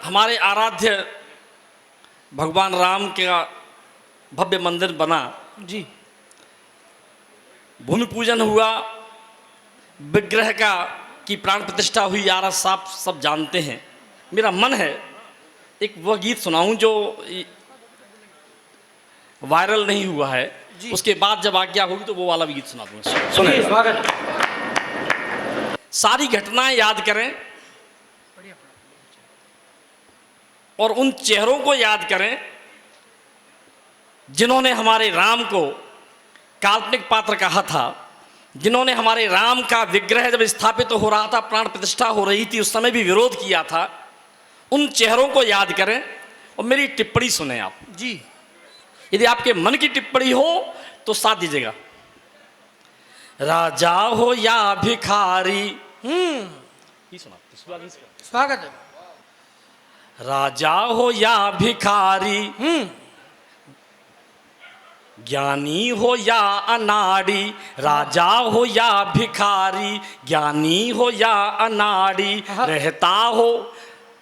हमारे आराध्य भगवान राम का भव्य मंदिर बना जी। भूमि पूजन हुआ, विग्रह का की प्राण प्रतिष्ठा हुई, यार साहब सब जानते हैं। मेरा मन है एक वह गीत सुनाऊं जो वायरल नहीं हुआ है, उसके बाद जब आज्ञा होगी तो वो वाला भी गीत सुना दूंगा। सुनिए, स्वागत। सारी घटनाएं याद करें और उन चेहरों को याद करें जिन्होंने हमारे राम को काल्पनिक पात्र कहा था, जिन्होंने हमारे राम का विग्रह जब स्थापित हो रहा था, प्राण प्रतिष्ठा हो रही थी, उस समय भी विरोध किया था। उन चेहरों को याद करें और मेरी टिप्पणी सुने आप जी। यदि आपके मन की टिप्पणी हो तो साथ दीजिएगा। राजा हो या भिखारी, स्वागत है। राजा हो या भिखारी, ज्ञानी हो या अनाड़ी, राजा हो या भिखारी, ज्ञानी हो या अनाड़ी, रहता हो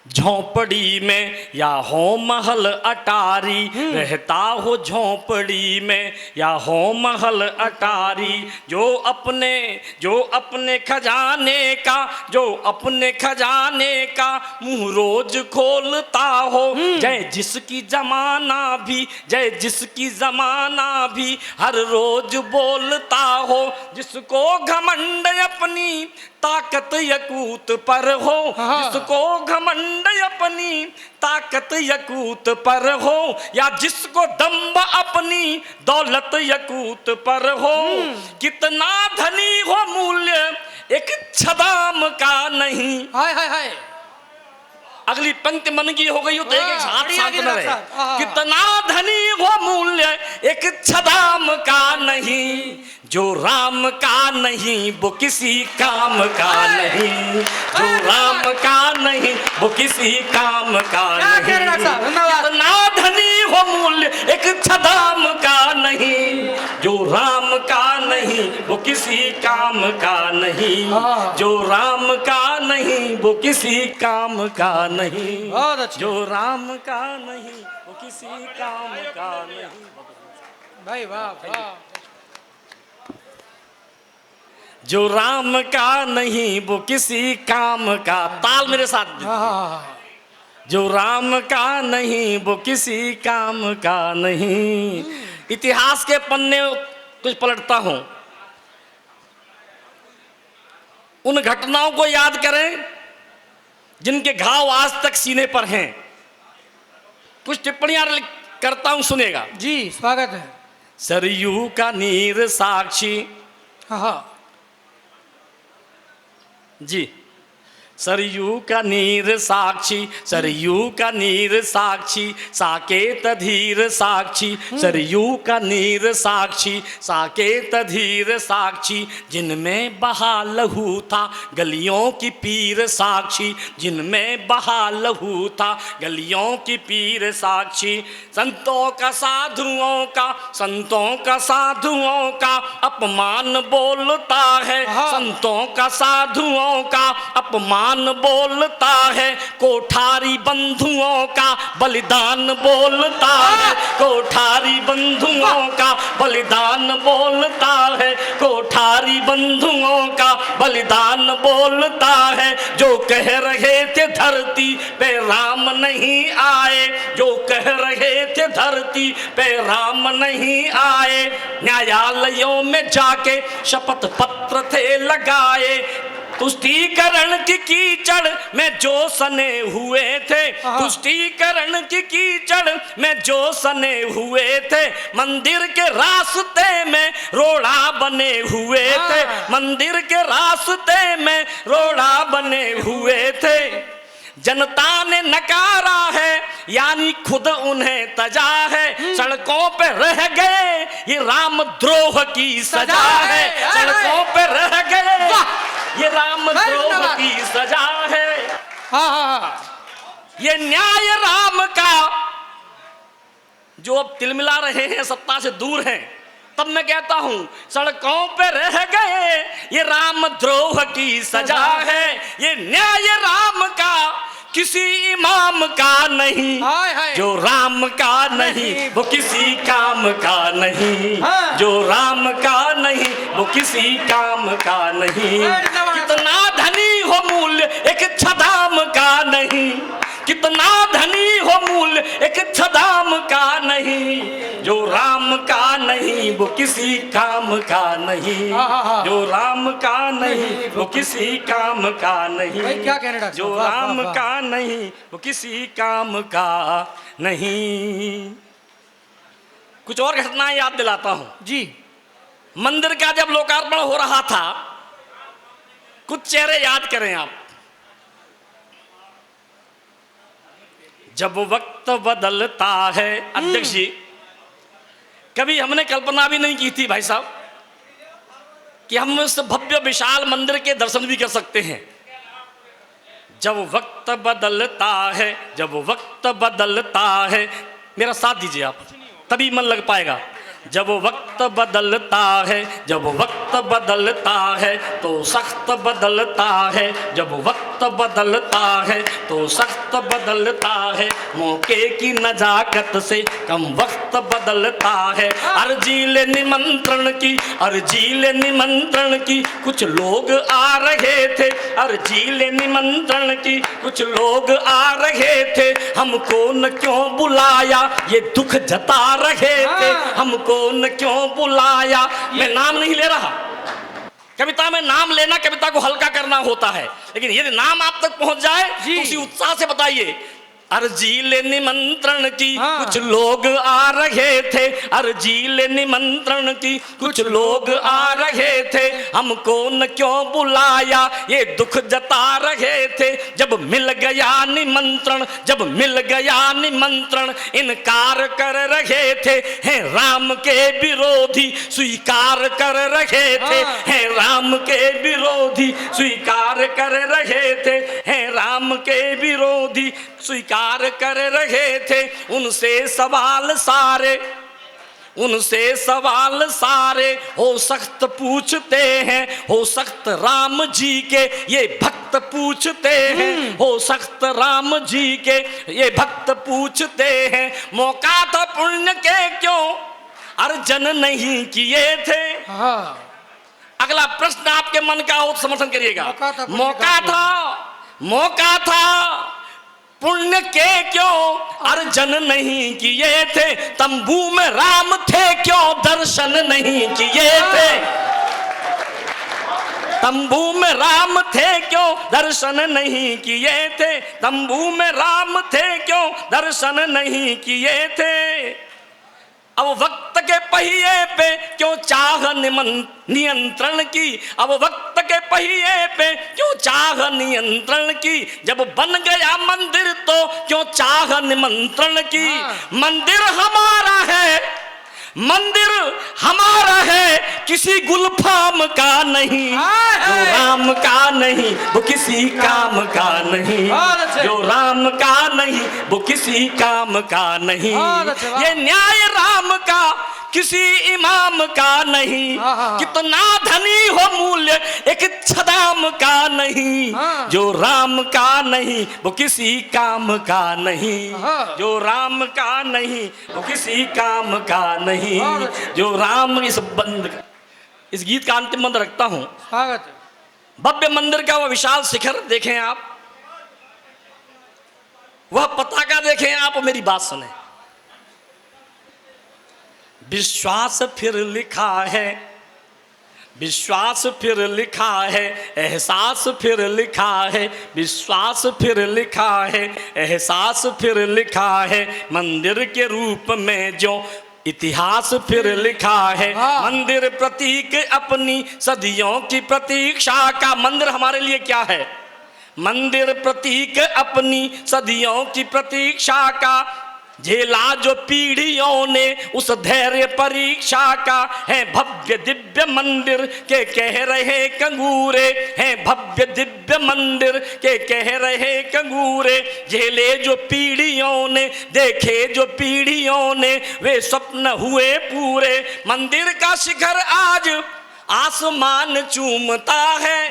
झोंपड़ी में या हो महल अटारी, रहता हो झोंपड़ी में या हो महल अटारी, जो अपने खजाने का मुंह रोज खोलता हो, जय जिसकी जमाना भी हर रोज बोलता हो, जिसको घमंड अपनी ताकत यकूत पर हो, जिसको घमंड अपनी ताकत यकूत पर हो, या जिसको दम्भ अपनी दौलत यकूत पर हो, कितना धनी हो मूल्य एक छदाम का नहीं। हाय हाय हाय। अगली पंक्ति मन की हो गई हो तो एक साथ साथ न रहे। कितना धनी हो मूल्य एक छदाम का नहीं, जो राम का नहीं वो किसी काम का नहीं, जो राम का नहीं वो किसी काम का नहीं। कितना धनी हो मूल्य एक छदाम का नहीं, जो राम का नहीं वो किसी काम का नहीं, जो राम का नहीं वो किसी काम का नहीं, जो राम का नहीं वो किसी काम का नहीं। भाई वाह वाह। जो राम का नहीं वो किसी काम का, ताल मेरे साथ। जो राम का नहीं वो किसी काम का नहीं। इतिहास के पन्ने कुछ पलटता हूं, उन घटनाओं को याद करें जिनके घाव आज तक सीने पर हैं। कुछ टिप्पणियां करता हूं, सुनेगा जी। स्वागत है। सरयू का नीर साक्षी, जी, सरयू का नीर साक्षी, सरयू का नीर साक्षी, साकेत धीर साक्षी, सरयू का नीर साक्षी, साकेत धीर साक्षी, जिनमें बहा लहू था गलियों की पीर साक्षी, जिनमें बहा लहू था गलियों की पीर साक्षी। संतों का साधुओं का अपमान बोलता है, संतों का साधुओं का अपमान बोलता है, कोठारी बंधुओं का बलिदान बोलता है, कोठारी बंधुओं का बलिदान बोलता है, कोठारी बंधुओं का बलिदान बोलता है। जो कह रहे थे धरती पे राम नहीं आए, जो कह रहे थे धरती पे राम नहीं आए, न्यायालयों में जाके शपथ पत्र थे लगाए, तुष्टीकरण की कीचड़ में जो सने हुए थे, तुष्टीकरण की कीचड़ में जो सने हुए थे, मंदिर के रास्ते में रोड़ा बने हुए थे, मंदिर के रास्ते में रोड़ा बने हुए थे। जनता ने नकारा है यानी खुद उन्हें तजा है, सड़कों पे रह गए ये राम द्रोह की सजा है, सड़कों पे रह गए ये राम द्रोह की सजा है। ये न्याय राम का जो अब तिलमिला रहे हैं, सत्ता से दूर हैं, तब मैं कहता हूं सड़कों पे रह गए ये राम द्रोह की सजा है। ये न्याय राम का किसी इमाम का नहीं, हाय हाय जो राम का नहीं वो किसी काम का नहीं, हाँ। जो राम का नहीं वो किसी काम का नहीं। कितना धनी हो मूल्य एक छदाम का नहीं, कितना धनी हो मूल्य एक छदाम का नहीं, जो राम का नहीं वो किसी काम का नहीं, जो राम का नहीं वो किसी काम का नहीं, भाई क्या कहने डॉक्टर जो साहब? वाह, राम वाह, वाह। का नहीं वो किसी काम का नहीं। कुछ और घटनाएं याद दिलाता हूं। जी मंदिर का जब लोकार्पण हो रहा था, कुछ चेहरे याद करें आप। जब वक्त बदलता है, अध्यक्ष जी, कभी हमने कल्पना भी नहीं की थी भाई साहब कि हम उस भव्य विशाल मंदिर के दर्शन भी कर सकते हैं। जब वक्त बदलता है, जब वक्त बदलता है, मेरा साथ दीजिए आप, तभी मन लग पाएगा। जब वक्त बदलता है, जब वक्त बदलता है तो सख्त बदलता है, जब वक्त बदलता है तो सख्त बदलता है, मौके की नजाकत से कम वक्त बदलता है। अर्जी ले निमंत्रण की, अर्जी ले निमंत्रण की, कुछ लोग आ रहे थे, अर्जी ले निमंत्रण की, कुछ लोग आ रहे थे, हमको न क्यों बुलाया ये दुख जता रहे थे, हमको न क्यों बुलाया। मैं नाम नहीं ले रहा, कविता में नाम लेना कविता को हल्का करना होता है, लेकिन यदि नाम आप तक पहुंच जाए तो उसी उत्साह से बताइए। अर्जी ले निमंत्रण की, कुछ लोग आ रहे थे, अर्जी ले निमंत्रण की, कुछ लोग आ रहे थे, हमको न क्यों बुलाया ये दुख जता रहे थे। जब मिल गया निमंत्रण, जब मिल गया निमंत्रण, इनकार कर रहे थे, हैं राम के विरोधी स्वीकार कर रहे थे, हैं राम के विरोधी स्वीकार कर रहे थे, हैं राम के विरोधी स्वीकार कर रहे थे। उनसे सवाल सारे, उनसे सवाल सारे हो सख्त पूछते हैं, हो सख्त राम जी के ये भक्त पूछते हैं, हो सख्त राम जी के ये भक्त पूछते हैं। मौका था पुण्य के क्यों अर्जन नहीं किए थे। अगला प्रश्न आपके मन का हो तो समर्थन करिएगा। मौका था पुण्य के क्यों अर्जन नहीं किए थे, तंबू में राम थे क्यों दर्शन नहीं किए थे, तंबू में राम थे क्यों दर्शन नहीं किए थे, तंबू में राम थे क्यों दर्शन नहीं किए थे। अब वक्त के पहिए पे क्यों चाह नियंत्रण की, अब वक्त के पहिए पे क्यों चाह नियंत्रण की, जब बन गया मंदिर तो क्यों चाह निमंत्रण की। मंदिर हमारा है, मंदिर हमारा है, किसी गुलफाम का नहीं, जो राम का नहीं वो किसी काम का नहीं, जो राम का नहीं वो किसी काम का नहीं। ये न्याय राम का किसी इमाम का नहीं, कितना धनी हो मूल्य एक छदाम का नहीं, जो राम का नहीं वो किसी काम का नहीं, जो राम का नहीं वो किसी काम का नहीं, जो राम। इस गीत का अंतिम मंत्र रखता हूं। भव्य मंदिर का वह विशाल शिखर देखें आप, वह पताका देखें आप और मेरी बात सुने। विश्वास फिर लिखा है, विश्वास फिर लिखा है, एहसास फिर लिखा है, विश्वास फिर लिखा है, एहसास फिर लिखा है, मंदिर के रूप में जो इतिहास फिर लिखा है। मंदिर प्रतीक अपनी सदियों की प्रतीक्षा का, मंदिर हमारे लिए क्या है, मंदिर प्रतीक अपनी सदियों की प्रतीक्षा का, झेला जो पीढ़ियों ने उस धैर्य परीक्षा का, है भव्य दिव्य मंदिर के कह रहे कंगूरे, हैं भव्य दिव्य मंदिर के कह रहे कंगूरे, झेले जो पीढ़ियों ने, देखे जो पीढ़ियों ने, वे स्वप्न हुए पूरे। मंदिर का शिखर आज आसमान चूमता है,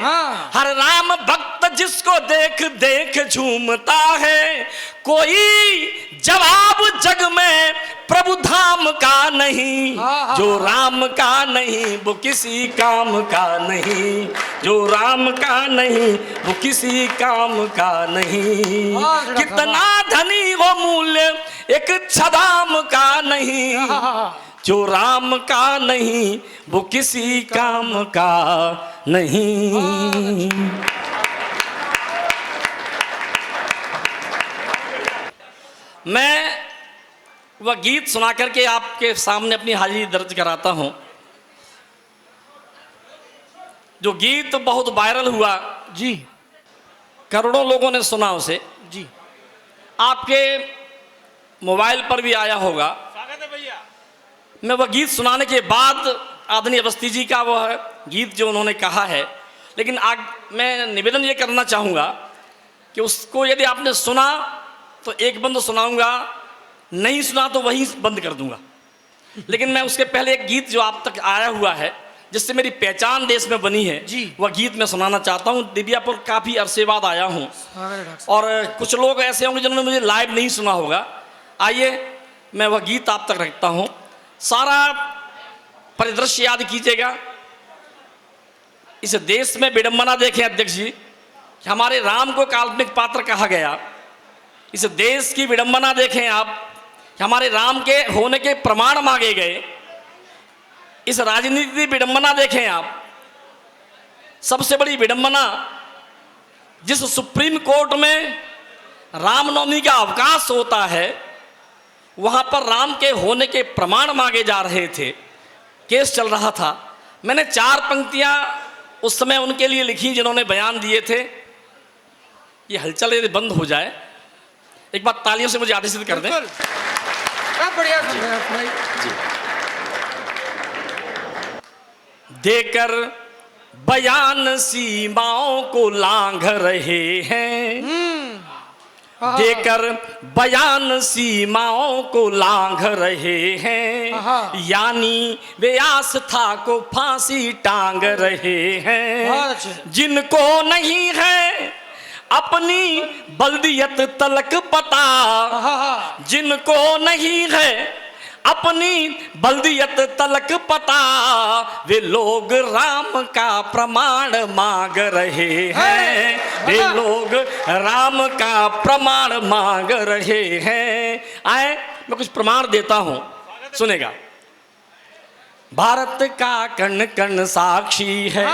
हर राम भक्त जिसको देख देख झूमता है, कोई जवाब जग में प्रभु धाम का नहीं, जो राम का नहीं वो किसी काम का नहीं, जो राम का नहीं वो किसी काम का नहीं। कितना धनी हो मूल्य एक छदाम का नहीं, जो राम का नहीं वो किसी काम का नहीं। मैं वह गीत सुना करके आपके सामने अपनी हाजिरी दर्ज कराता हूं, जो गीत बहुत वायरल हुआ जी, करोड़ों लोगों ने सुना उसे जी, आपके मोबाइल पर भी आया होगा। मैं वह गीत सुनाने के बाद आदरणीय अवस्थी जी का वह गीत जो उन्होंने कहा है, लेकिन मैं निवेदन ये करना चाहूँगा कि उसको यदि आपने सुना तो एक बंद सुनाऊंगा, नहीं सुना तो वहीं बंद कर दूंगा। लेकिन मैं उसके पहले एक गीत जो आप तक आया हुआ है, जिससे मेरी पहचान देश में बनी है जी, वह गीत मैं सुनाना चाहता हूँ। दिव्यापुर काफ़ी अरसे बाद आया हूँ और कुछ लोग ऐसे होंगे जिन्होंने मुझे लाइव नहीं सुना होगा। आइए मैं वह गीत आप तक रखता हूँ, सारा परिदृश्य याद कीजिएगा। इस देश में विडंबना देखें अध्यक्ष जी कि हमारे राम को काल्पनिक पात्र कहा गया। इस देश की विडंबना देखें आप कि हमारे राम के होने के प्रमाण मांगे गए। इस राजनीति विडंबना देखें आप, सबसे बड़ी विडंबना जिस सुप्रीम कोर्ट में रामनवमी का अवकाश होता है, वहां पर राम के होने के प्रमाण मांगे जा रहे थे, केस चल रहा था। मैंने 4 पंक्तियां उस समय उनके लिए लिखी जिन्होंने बयान दिए थे। ये हलचल यदि बंद हो जाए, एक बार तालियों से मुझे आदेशित कर दें। बढ़िया जी। देकर बयान सीमाओं को लांघ रहे हैं, देकर बयान सीमाओं को लांघ रहे हैं, यानी वे आस्था को फांसी टांग रहे हैं। जिनको नहीं है अपनी बल्दियत तलक पता, जिनको नहीं है अपनी बल्दियत तलक पता, वे लोग राम का प्रमाण मांग रहे हैं, वे लोग राम का प्रमाण मांग रहे हैं। आए मैं कुछ प्रमाण देता हूं, सुनेगा। भारत का कण कण साक्षी है,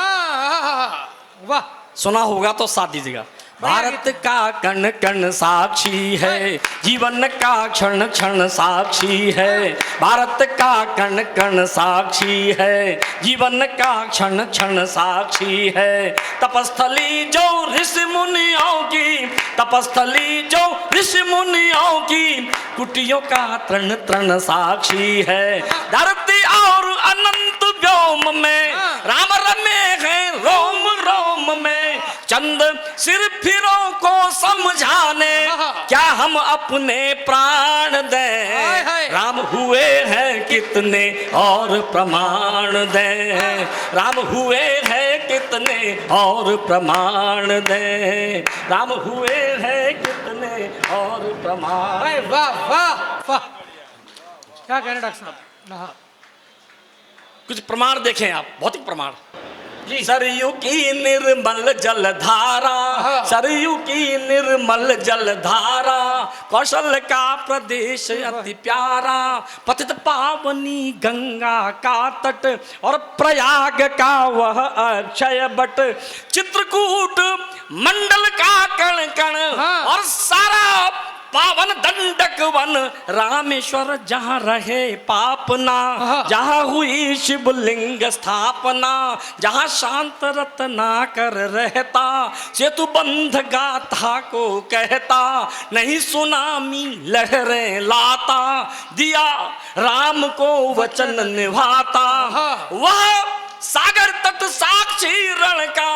वाह, सुना होगा तो साथ दीजिएगा। भारत का कण कण साक्षी है, जीवन का क्षण क्षण साक्षी है। भारत का कण कण साक्षी है, जीवन का क्षण क्षण साक्षी है। तपस्थली जो ऋषि मुनियों की, तपस्थली जो ऋषि मुनियों की, कुटियों का तृण तृण साक्षी है। धरती और अनंत व्योम में राम रमे हैं रोम रोम में। चंद सिर फिरों को समझाने क्या हम अपने प्राण दें, राम हुए हैं कितने और प्रमाण दें, राम हुए हैं कितने और प्रमाण दें, राम हुए हैं कितने और प्रमाण। वाह वाह वाह, क्या कह रहे डॉक्टर साहब? कुछ प्रमाण देखें आप, भौतिक प्रमाण। सरयू की निर्मल जलधारा, सरयू की निर्मल जलधारा, कौशल का प्रदेश अति प्यारा, पतित पावनी गंगा का तट और प्रयाग का वह अक्षय बट, चित्रकूट मंडल का कण कण और सारा पावन दंडक वन, रामेश्वर जहाँ रहे पापना, जहाँ हुई शिवलिंग स्थापना, जहाँ शांत रत्नाकर रहता, सेतु बंध गाथा को कहता, नहीं सुनामी लहरें लाता, दिया राम को वचन निभाता, वह सागर तट साक्षी रण का,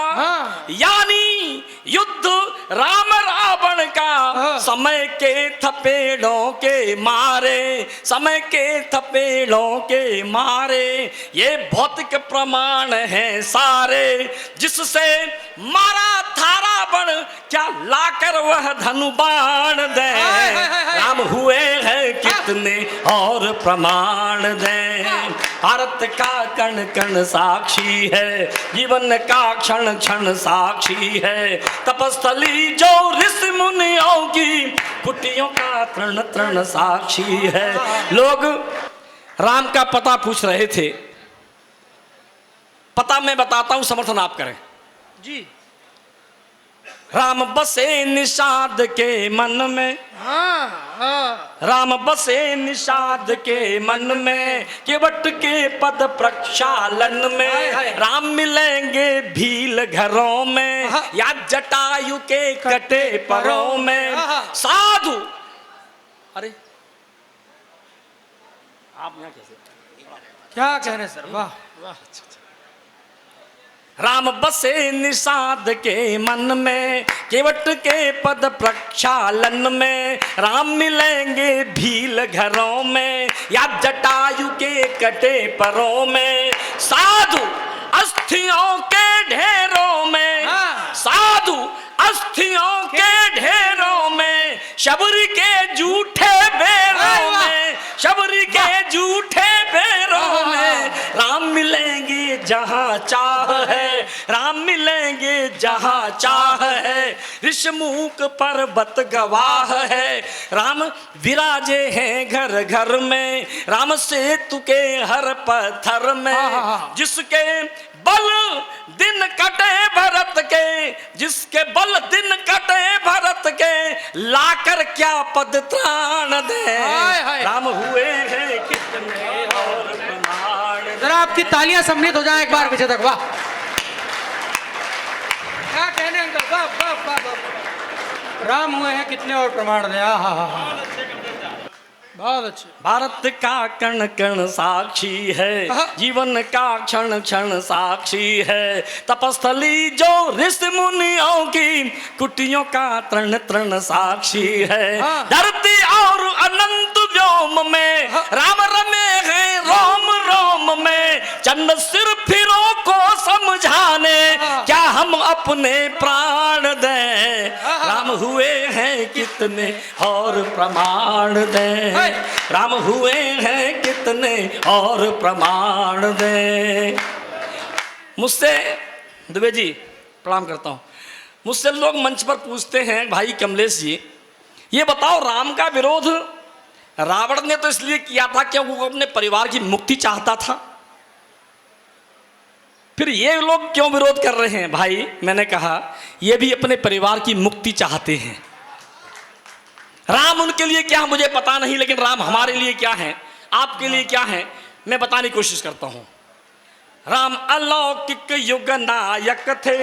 यानी युद्ध राम रावण का, समय के थपेड़ों के मारे, समय के थपेड़ों के मारे, ये भौतिक प्रमाण है सारे, जिससे मारा था रावण क्या लाकर वह धनुबाण दे, राम हुए हैं कितने और प्रमाण दे, भारत का कण कण साक्षी है, जीवन का क्षण क्षण साक्षी है, तपस्थली जो ऋषि मुनियों की कुटियों का तृण तृण साक्षी है। लोग राम का पता पूछ रहे थे, पता मैं बताता हूं, समर्थन आप करें जी। राम बसे निषाद के मन में, राम बसे निषाद के मन में, केवट के पद प्रक्षालन में, राम मिलेंगे भील घरों में, या जटायु के कटे परों में, साधु। अरे आप यहाँ कैसे, क्या कहने सर, वाह वाह। राम बसे निषाद के मन में, केवट के पद प्रक्षालन में, राम मिलेंगे भील घरों में, या जटायु के कटे परों में, साधु अस्थियों के ढेरों में, साधु अस्थियों के ढेरों में, शबरी के झूठे बेरों में, शबरी के झूठे बेरों में, राम मिलेंगे जहां चाह है, राम मिलेंगे जहां चाह है, ऋषमुख पर्वत गवाह है, राम विराजे हैं घर घर में, राम सेतु के हर पत्थर में, जिसके बल दिन कटे भरत के, जिसके बल दिन कटे भरत के, लाकर क्या पद त्राण दे, राम हुए हैं कितने और प्रमाण। जरा आपकी तालियां सम्मिलित हो जाए एक बार पीछे तक, वाह। क्या कहने अंकल, वाह वाह वाह वाह। राम हुए हैं कितने और प्रमाण दे, हाँ, बहुत अच्छे। भारत का कण कण साक्षी है, जीवन का क्षण क्षण साक्षी है, तपस्थली जो ऋषि मुनियों की कुटियों का तृण तृण साक्षी है, धरती और अनंत व्योम में, राम रमे हैं रोम रोम में, चंद सिर फिरों को समझाने, क्या हम अपने प्राण दें, राम हुए हैं कितने और प्रमाण दें, राम हुए हैं कितने और प्रमाण दे। मुझसे दुबे जी प्रणाम करता हूं, मुझसे लोग मंच पर पूछते हैं, भाई कमलेश जी ये बताओ राम का विरोध रावण ने तो इसलिए किया था क्योंकि वो अपने परिवार की मुक्ति चाहता था, फिर ये लोग क्यों विरोध कर रहे हैं? भाई मैंने कहा ये भी अपने परिवार की मुक्ति चाहते हैं। राम उनके लिए क्या मुझे पता नहीं, लेकिन राम हमारे लिए क्या है, आपके लिए क्या है, मैं बताने की कोशिश करता हूं। राम अलौकिक युग नायक थे,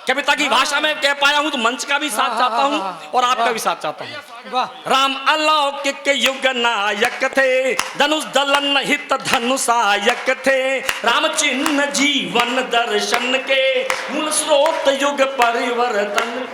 कविता की भाषा में कह पाया हूं तो मंच का भी साथ चाहता हूं और आपका भी साथ चाहता हूं। राम अलौकिक युग नायक थे, धनुष दलन हित धनुषायक थे, राम चिन्ह जीवन दर्शन के, मूल स्रोत युग परिवर्तन।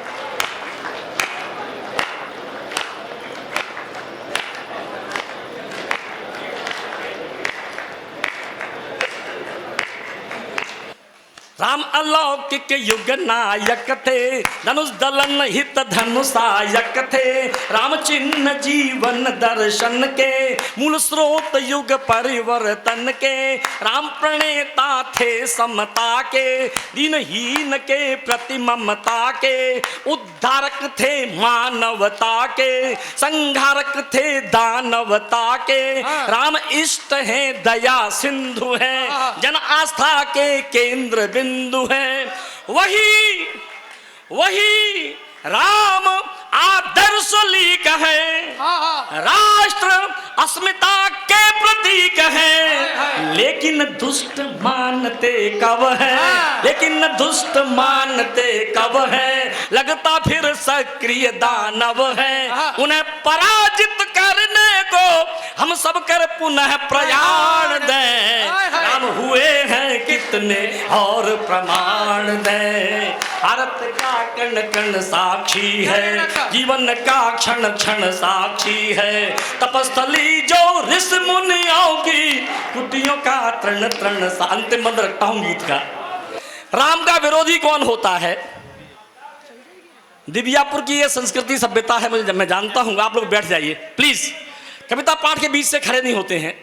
राम अलौकिक युग नायक थे, धनुष दलन हित धनुषायक थे, राम चिन्ह जीवन दर्शन के, मूल स्रोत युग परिवर्तन के, राम प्रणेता थे समता के, दीनहीन के प्रति ममता के, उद्धारक थे मानवता के, संहारक थे दानवता के, राम इष्ट हैं दया सिंधु हैं, जन आस्था के केंद्र बिंदु है, वही राम आदर्श लीक है, राष्ट्र अस्मिता के प्रतीक है, लेकिन दुष्ट मानते कब है, लेकिन दुष्ट मानते कब है, लगता फिर सक्रिय दानव है, उन्हें पराजित करने को हम सब कर पुनः प्रयाण दें। राम हुए हैं कितने और प्रमाण दें। भारत का कण कण साक्षी है, जीवन का क्षण क्षण साक्षी है। तपस्थली जो ऋषि मुनियों की, कुटियों का तृण तृण सा। अंतिम मंत्र रखता हूं गीत का। राम का विरोधी कौन होता है? दिव्यापुर की ये संस्कृति सभ्यता है, मुझे मैं जानता हूं। आप लोग बैठ जाइए प्लीज, कविता पाठ के बीच से खड़े नहीं होते हैं।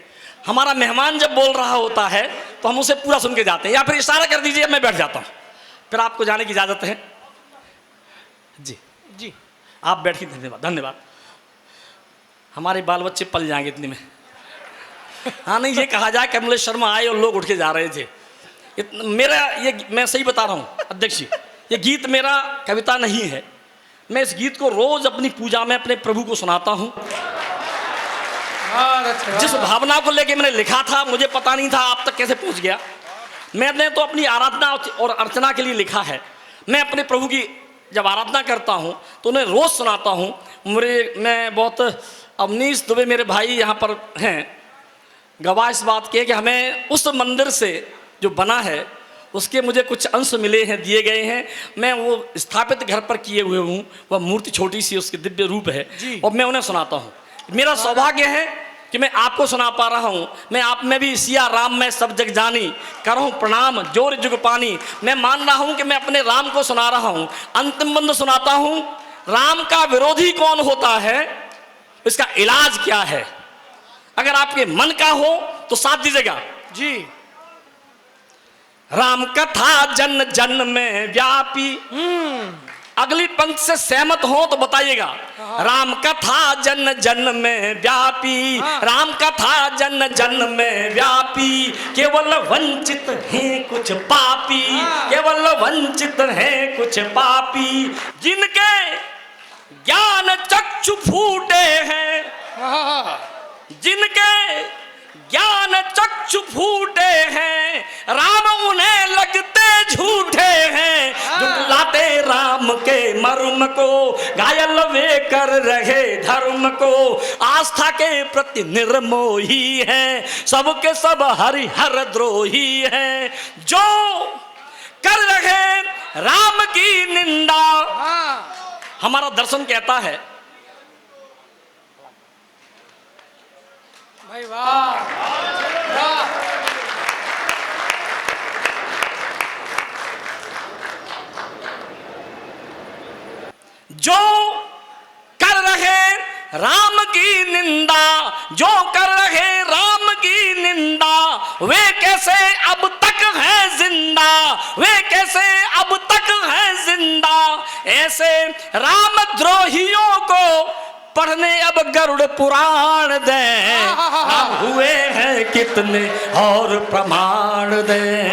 हमारा मेहमान जब बोल रहा होता है तो हम उसे पूरा सुन के जाते हैं, या फिर इशारा कर दीजिए मैं बैठ जाता हूं, फिर आपको जाने की इजाजत है। जी जी आप बैठिए। धन्यवाद धन्यवाद। हमारे बाल बच्चे पल जाएंगे इतने में। हाँ नहीं, ये कहा जाए कमलेश शर्मा आए और लोग उठ के जा रहे थे। मेरा ये, मैं सही बता रहा हूँ अध्यक्ष जी, ये गीत मेरा कविता नहीं है। मैं इस गीत को रोज अपनी पूजा में अपने प्रभु को सुनाता हूँ। जिस भावना को लेके मैंने लिखा था मुझे पता नहीं था आप तक कैसे पहुँच गया। मैंने तो अपनी आराधना और अर्चना के लिए लिखा है। मैं अपने प्रभु की जब आराधना करता हूँ तो उन्हें रोज सुनाता हूँ। मैं बहुत, अवनीश दुबे मेरे भाई यहाँ पर हैं, गवाह इस बात के कि हमें उस मंदिर से जो बना है उसके मुझे कुछ अंश मिले हैं, दिए गए हैं। मैं वो स्थापित घर पर किए हुए हूँ, वह मूर्ति छोटी सी उसके दिव्य रूप है और मैं उन्हें सुनाता हूँ। मेरा सौभाग्य है कि मैं आपको सुना पा रहा हूँ। मैं आप में भी सिया राम में सब जग जानी, करहूँ प्रणाम जोर जुग पानी। मैं मान रहा हूँ कि मैं अपने राम को सुना रहा हूँ। अंतिम बंद सुनाता हूँ। राम का विरोधी कौन होता है, इसका इलाज क्या है? अगर आपके मन का हो तो साथ दीजिएगा जी। राम कथा जन जन में व्यापी। अगली पंक्ति से सहमत हो तो बताइएगा। राम कथा जन जन में व्यापी, राम कथा जन जन में व्यापी। केवल वंचित हैं कुछ पापी, केवल वंचित हैं कुछ पापी। जिनके ज्ञान चक्षु फूटे हैं, जिनके ज्ञान चक्षु फूटे हैं, राम उन्हें लगते झूठे हैं। जुटलाते राम के मर्म को, घायल वे कर रहे धर्म को। आस्था के प्रति निर्मोही हैं, सबके सब हरिहर द्रोही हैं। जो कर रहे राम की निंदा, हमारा दर्शन कहता है भाई वाह वाह। जो कर रहे राम की निंदा, जो कर रहे राम की निंदा, वे कैसे अब तक है जिंदा, वे कैसे अब तक है जिंदा। ऐसे राम द्रोहियों को पढ़ने अब गरुड़ पुराण दें। राम हुए हैं कितने और प्रमाण दें।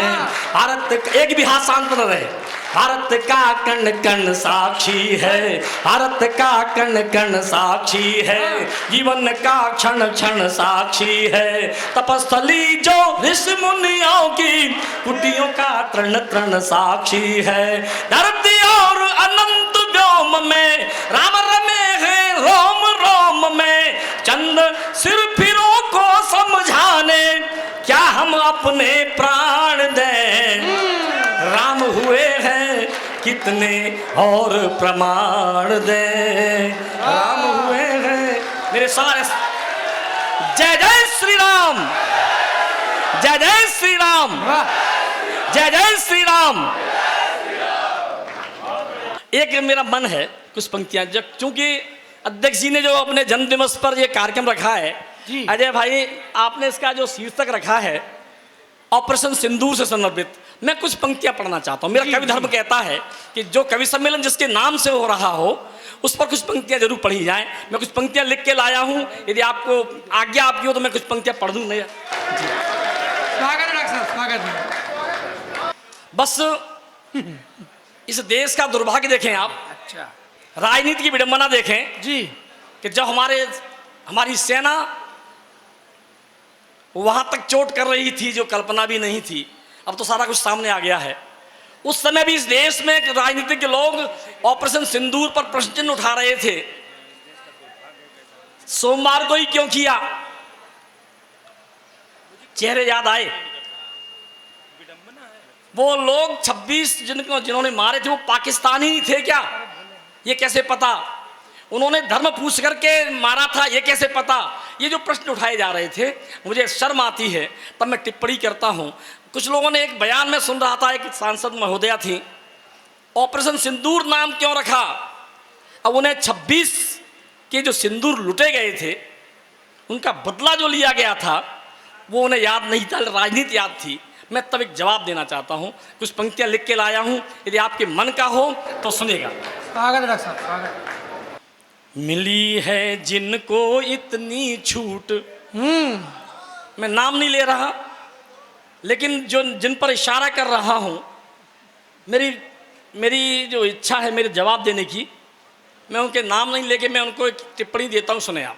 भारत, एक भी हाथ शांत न रहे। भारत का कण कण साक्षी है, भारत का कण कण साक्षी है। जीवन का क्षण क्षण साक्षी है। तपस्थली जो ऋषि मुनियों की, कुटियों का तृण तृण साक्षी है। धरती और अनंत व्योम में राम रमे हैं रोम रोम में। चंद सिर फिरों को समझाने, क्या हम अपने प्राण दें। राम हुए हैं कितने और प्रमाण दें। राम हुए हैं मेरे सारे। जय जय श्री राम, जय जय श्री राम, जय जय श्री राम। एक मेरा मन है कुछ पंक्तियां, जब चूंकि अध्यक्ष जी ने जो अपने जन्मदिवस पर ये कार्यक्रम रखा है, अजय भाई आपने इसका जो शीर्षक रखा है ऑपरेशन सिंदूर से समर्पित, मैं कुछ पंक्तियां पढ़ना चाहता हूं। मेरा कवि धर्म कहता है कि जो कवि सम्मेलन जिसके नाम से हो रहा हो उस पर कुछ पंक्तियां जरूर पढ़ी जाएं। मैं कुछ पंक्तियां लिख के लाया हूं, यदि आपको आज्ञा आपकी हो तो मैं कुछ पंक्तियां पढ़ दूं। नहीं स्वागत है डॉक्टर साहब, स्वागत है। बस इस देश का दुर्भाग्य देखें आप, अच्छा राजनीति की विडंबना देखें जी, कि जब हमारी सेना वहां तक चोट कर रही थी जो कल्पना भी नहीं थी। अब तो सारा कुछ सामने आ गया है। उस समय भी इस देश में राजनीतिक लोग ऑपरेशन सिंदूर पर प्रश्न चिन्ह उठा रहे थे। सोमवार को ही क्यों किया, चेहरे याद आए? वो लोग 26 जिन्होंने मारे थे वो पाकिस्तानी ही थे क्या? ये कैसे पता? उन्होंने धर्म पूछ करके मारा था, ये कैसे पता? ये जो प्रश्न उठाए जा रहे थे, मुझे शर्म आती है तब मैं टिप्पणी करता हूँ। कुछ लोगों ने एक बयान में सुन रहा था, एक सांसद महोदया थी, ऑपरेशन सिंदूर नाम क्यों रखा? अब उन्हें 26 के जो सिंदूर लुटे गए थे उनका बदला जो लिया गया था वो उन्हें याद नहीं था, राजनीति याद थी। मैं तब एक जवाब देना चाहता हूँ, कुछ पंक्तियाँ लिख के लाया हूँ, यदि आपके मन का हो तो सुनेगा। कागज रख साहब, कागज। मिली है जिनको इतनी छूट, मैं नाम नहीं ले रहा, लेकिन जो जिन पर इशारा कर रहा हूँ, मेरी जो इच्छा है मेरे जवाब देने की, मैं उनके नाम नहीं लेके मैं उनको एक टिप्पणी देता हूँ, सुने आप।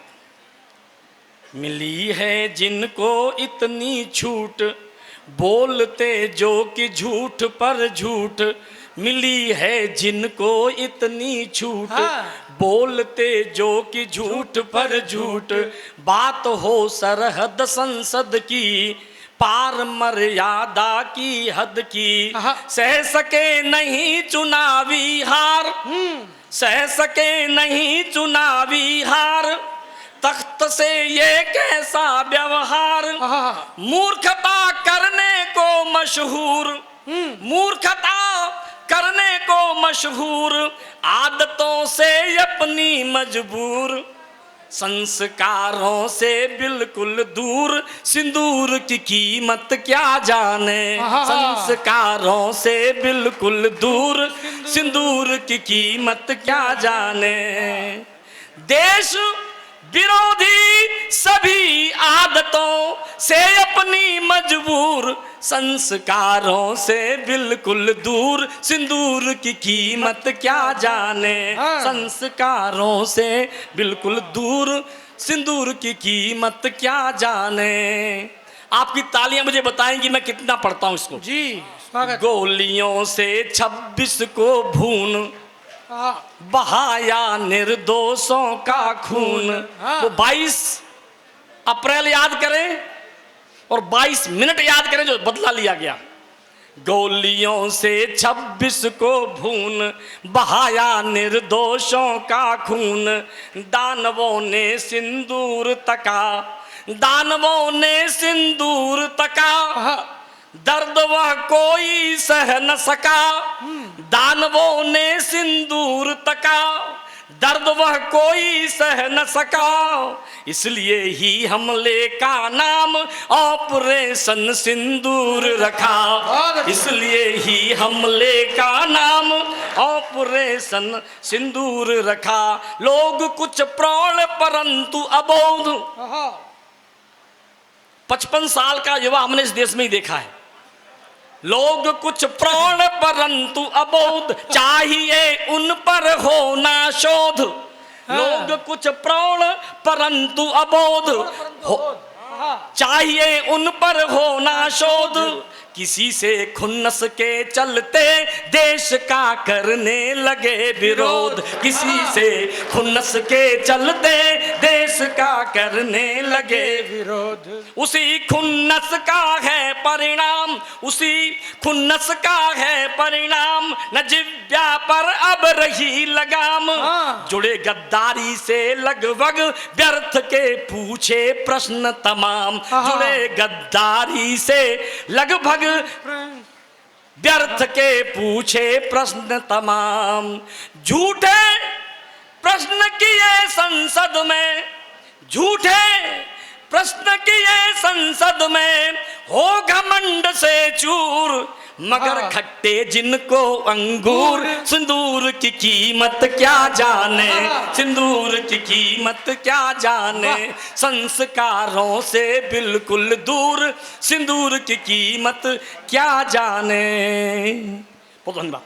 मिली है जिनको इतनी छूट, बोलते जो कि झूठ पर झूठ, मिली है जिनको इतनी छूट, बोलते जो कि झूठ पर झूठ, बात हो सरहद संसद की, पार मर्यादा की हद की, सह सके नहीं चुनावी हार, सह सके नहीं चुनावी हार, तख्त से ये कैसा व्यवहार, मूर्खता करने को मशहूर, मूर्खता करने को मशहूर, आदतों से अपनी मजबूर, संस्कारों से बिल्कुल दूर, सिंदूर की कीमत क्या जाने, संस्कारों से बिल्कुल दूर, सिंदूर की कीमत क्या जाने। देश विरोधी सभी आदतों से अपनी मजबूर, संस्कारों से बिल्कुल दूर, सिंदूर की कीमत क्या जाने, संस्कारों से बिल्कुल दूर, सिंदूर की कीमत क्या जाने। आपकी तालियां मुझे बताएंगी मैं कितना पढ़ता हूं इसको। जी स्वागत। गोलियों से 26 को भून, बहाया निर्दोषों का खून। वो 22 अप्रैल याद करें और 22 मिनट याद करें जो बदला लिया गया। गोलियों से 26 को भून, बहाया निर्दोषों का खून, दानवों ने सिंदूर तका, दानवों ने सिंदूर तका, दर्द वह कोई सह न सका, दानवों ने सिंदूर तका, दर्द वह कोई सह न सका, इसलिए ही हमले का नाम ऑपरेशन सिंदूर रखा, इसलिए ही हमले का नाम ऑपरेशन सिंदूर रखा। लोग कुछ प्रौढ़ परंतु अबोध, 55 साल का युवा हमने इस देश में ही देखा है। लोग कुछ प्रौढ़ परंतु अबोध, चाहिए उन पर होना शोध, लोग कुछ प्रौढ़ परंतु अबोध, चाहिए उन पर होना शोध, किसी से खुन्नस के चलते देश का करने लगे विरोध, किसी से खुन्नस के चलते देश का करने लगे विरोध, उसी खुन्नस का है परिणाम, उसी खुन्नस का है परिणाम, न जिव्या पर अब रही लगाम, जुड़े गद्दारी से लगभग व्यर्थ के पूछे प्रश्न तमाम, जुड़े गद्दारी से लगभग व्यर्थ के पूछे प्रश्न तमाम, झूठे प्रश्न किए संसद में, झूठे प्रश्न किए संसद में, हो घमंड से चूर, मगर खट्टे जिनको अंगूर, सिंदूर की कीमत क्या जाने, सिंदूर की कीमत क्या जाने, संस्कारों से बिल्कुल दूर, सिंदूर की कीमत क्या जाने। बहुत धन्यवाद।